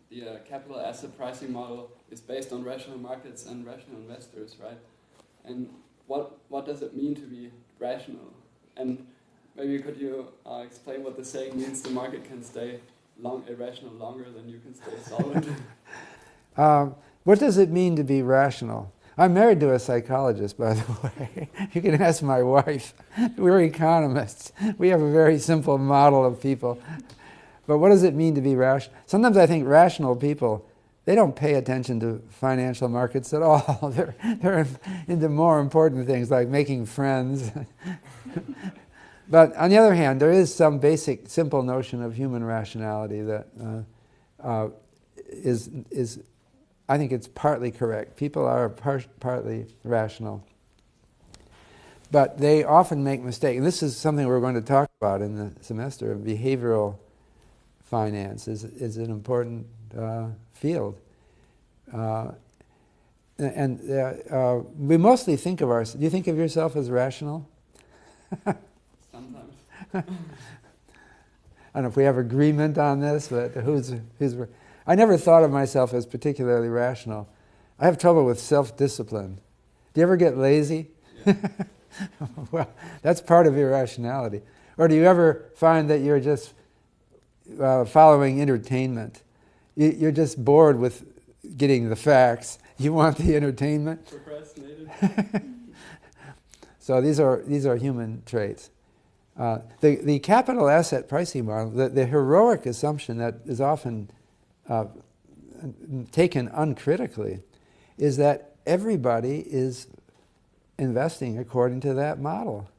the capital asset pricing model is based on rational markets and rational investors, right? And what does it mean to be rational? And maybe could you explain what the saying means: the market can stay irrational longer than you can stay solid? What does it mean to be rational? I'm married to a psychologist, by the way. You can ask my wife. We're economists. We have a very simple model of people. But what does it mean to be rational? Sometimes I think rational people, they don't pay attention to financial markets at all. They're into more important things like making friends. But on the other hand, there is some basic, simple notion of human rationality that is I think it's partly correct. People are partly rational. But they often make mistakes. And this is something we're going to talk about in the semester. Behavioral finance is an important field. We mostly think of ourselves... Do you think of yourself as rational? Sometimes. I don't know if we have agreement on this, but who's I never thought of myself as particularly rational. I have trouble with self-discipline. Do you ever get lazy? Yeah. Well, that's part of irrationality. Or do you ever find that you're just following entertainment? You're just bored with getting the facts. You want the entertainment? Procrastinated. So these are human traits. The capital asset pricing model, the heroic assumption that is often taken uncritically, is that everybody is investing according to that model.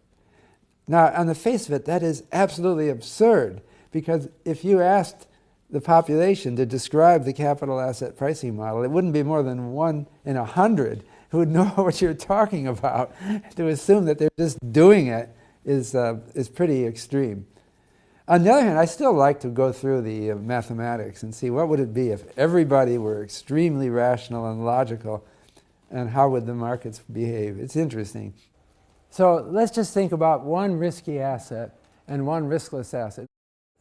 Now, on the face of it, that is absolutely absurd, because if you asked the population to describe the capital asset pricing model, it wouldn't be more than 1 in 100 who would know what you're talking about. To assume that they're just doing it is pretty extreme. On the other hand, I still like to go through the mathematics and see what would it be if everybody were extremely rational and logical, and how would the markets behave. It's interesting. So let's just think about one risky asset and one riskless asset.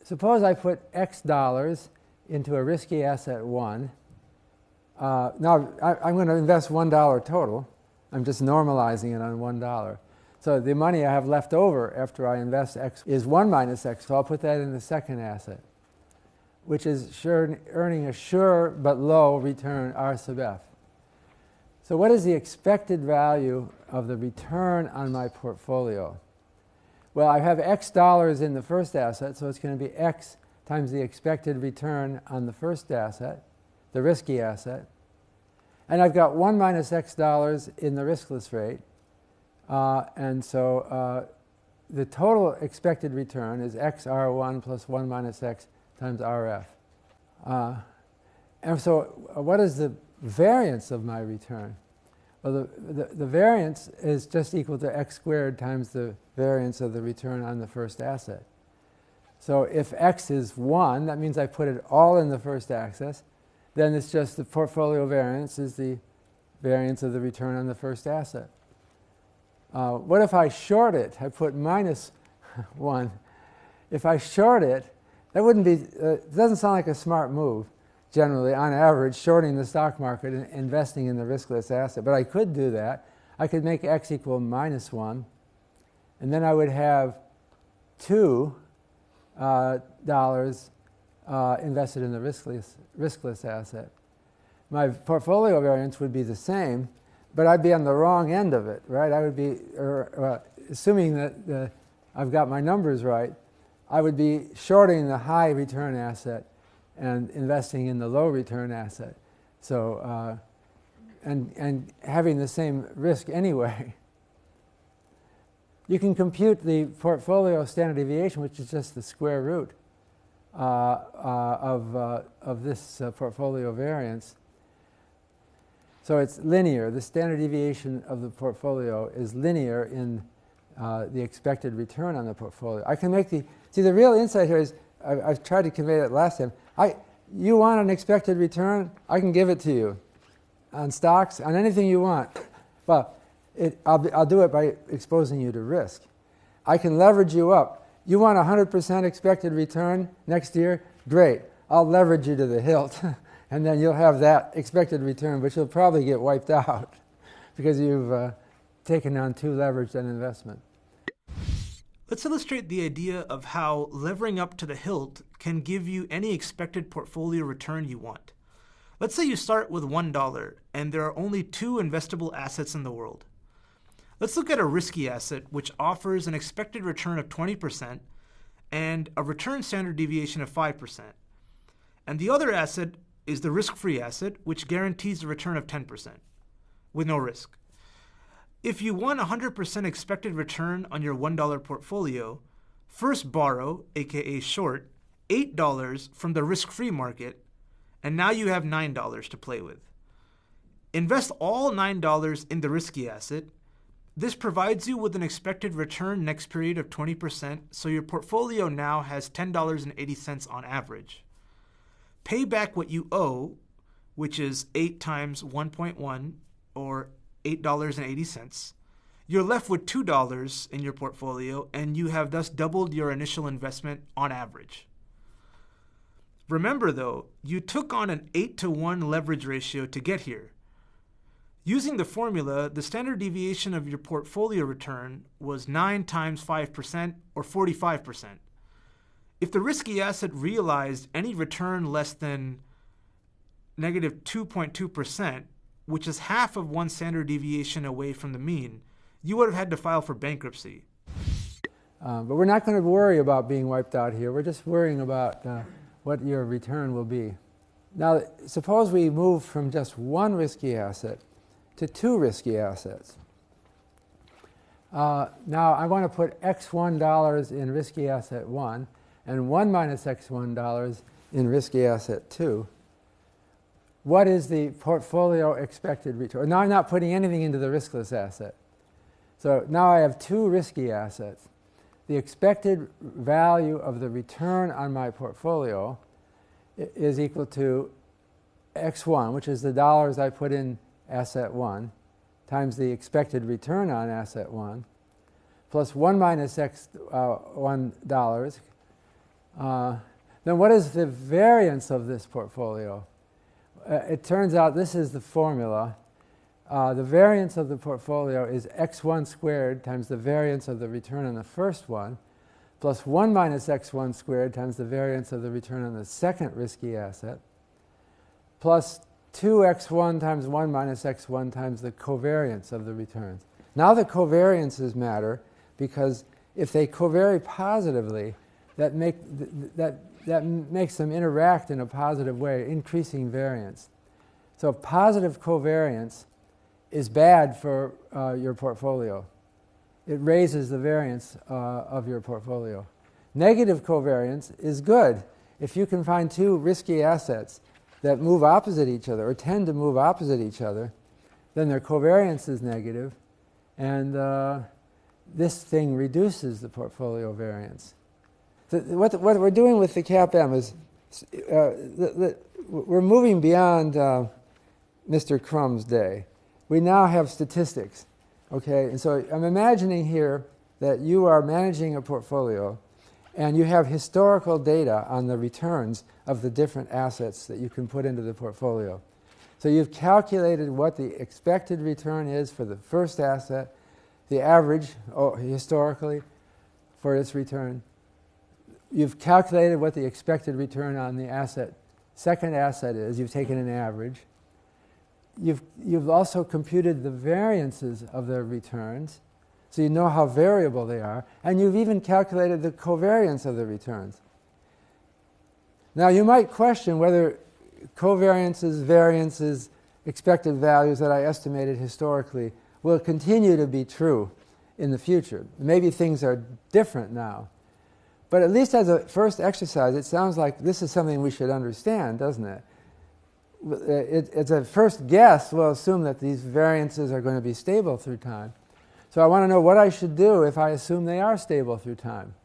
Suppose I put X dollars into a risky asset 1. Now I'm going to invest $1 total. I'm just normalizing it on $1. So the money I have left over after I invest X is 1 minus X, so I'll put that in the second asset, which is earning a sure but low return, R sub F. So what is the expected value of the return on my portfolio? Well, I have X dollars in the first asset, so it's going to be X times the expected return on the first asset, the risky asset. And I've got 1 minus X dollars in the riskless rate. And so the total expected return is XR1 plus 1 minus X times RF. And so what is the variance of my return? Well, the variance is just equal to X squared times the variance of the return on the first asset. So if X is 1, that means I put it all in the first axis. Then it's just the portfolio variance is the variance of the return on the first asset. What if I short it? I put minus 1. If I short it, that wouldn't be, it doesn't sound like a smart move, generally, on average, shorting the stock market and investing in the riskless asset. But I could do that. I could make X equal minus 1, and then I would have $2 invested in the riskless asset. My portfolio variance would be the same, but I'd be on the wrong end of it, right? I would be, assuming that I've got my numbers right, I would be shorting the high return asset and investing in the low return asset. So, and having the same risk anyway. You can compute the portfolio standard deviation, which is just the square root of this portfolio variance. So it's linear. The standard deviation of the portfolio is linear in the expected return on the portfolio. I can make the real insight here is, I've tried to convey that last time. You want an expected return? I can give it to you on stocks, on anything you want. But I'll do it by exposing you to risk. I can leverage you up. You want 100% expected return next year? Great. I'll leverage you to the hilt And then you'll have that expected return, but you'll probably get wiped out because you've taken on too leveraged an investment. Let's illustrate the idea of how levering up to the hilt can give you any expected portfolio return you want. Let's say you start with $1 and there are only 2 investable assets in the world. Let's look at a risky asset which offers an expected return of 20% and a return standard deviation of 5%. And the other asset is the risk-free asset, which guarantees a return of 10% with no risk. If you want 100% expected return on your $1 portfolio, first borrow, aka short, $8 from the risk-free market, and now you have $9 to play with. Invest all $9 in the risky asset. This provides you with an expected return next period of 20%, so your portfolio now has $10.80 on average. Pay back what you owe, which is 8 times 1.1, or $8.80. You're left with $2 in your portfolio, and you have thus doubled your initial investment on average. Remember though, you took on an 8-to-1 leverage ratio to get here. Using the formula, the standard deviation of your portfolio return was 9 times 5%, or 45%. If the risky asset realized any return less than negative 2.2%, which is half of one standard deviation away from the mean, you would have had to file for bankruptcy. But we're not going to worry about being wiped out here. We're just worrying about what your return will be. Now, suppose we move from just one risky asset to 2 risky assets. Now, I want to put $x1 in risky asset 1 and 1 minus $x1 in risky asset 2. What is the portfolio expected return? Now I'm not putting anything into the riskless asset. So now I have 2 risky assets. The expected value of the return on my portfolio is equal to x1, which is the dollars I put in asset 1, times the expected return on asset 1, plus 1 minus $1. Then what is the variance of this portfolio? It turns out this is the formula. The variance of the portfolio is x1 squared times the variance of the return on the first one, plus 1 minus x1 squared times the variance of the return on the second risky asset, plus 2x1 times 1 minus x1 times the covariance of the returns. Now the covariances matter because if they covary positively, that makes them interact in a positive way, increasing variance. So positive covariance is bad for your portfolio. It raises the variance of your portfolio. Negative covariance is good. If you can find 2 risky assets that move opposite each other or tend to move opposite each other, then their covariance is negative, and this thing reduces the portfolio variance. So what we're doing with the CAPM is we're moving beyond Mr. Crumb's day. We now have statistics, okay? And so I'm imagining here that you are managing a portfolio and you have historical data on the returns of the different assets that you can put into the portfolio. So you've calculated what the expected return is for the first asset, the average historically for its return. You've calculated what the expected return on the second asset is. You've taken an average. You've also computed the variances of their returns, so you know how variable they are, and you've even calculated the covariance of the returns. Now you might question whether covariances, variances, expected values that I estimated historically will continue to be true in the future. Maybe things are different now. But at least as a first exercise, it sounds like this is something we should understand, doesn't it? It's a first guess. We'll assume that these variances are going to be stable through time. So I want to know what I should do if I assume they are stable through time.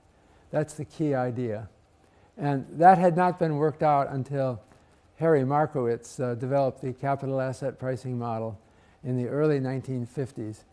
That's the key idea. And that had not been worked out until Harry Markowitz developed the capital asset pricing model in the early 1950s.